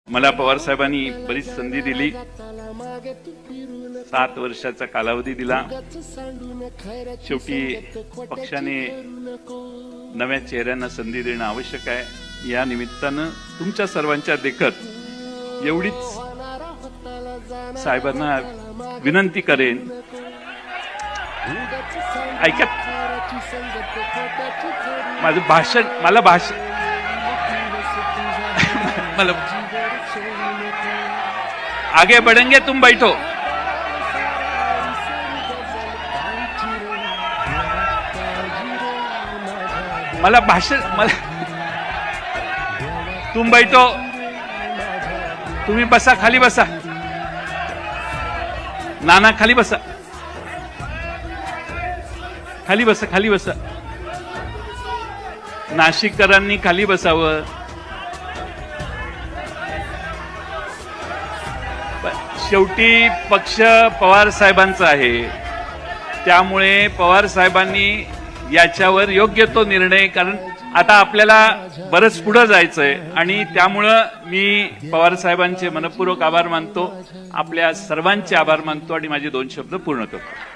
मला पवार साहेबांनी बरीच संधी दिली, 7 वर्षाचा कालावधी दिला। शेवटी पक्षाने नव्या चेहऱ्यांना संधी देणं आवश्यक आहे। या निमित्तानं तुमच्या सर्वांच्या देखत एवढीच साहेबांना विनंती करेन, ऐका माझं भाषण, मला आगे बढ़ेंगे, तुम बैठो। मला भाषण, तुम बैठो, तुम्ही बसा, खाली बसा, नाना खाली बसा, खाली बसा, खाली बसा, नाशिककरांनी खाली बसावं। शेवटी पक्ष पवार साहेबांचा आहे, त्यामुळे पवार साहेबांनी याच्यावर योग्य तो निर्णय, कारण आता आपल्याला बरंच पुढे जायचंय आणि त्यामुळं मी पवार साहेबांचे मनपूर्वक आभार मानतो, आपल्या सर्वांचे आभार मानतो आणि माझे 2 शब्द पूर्ण करतो।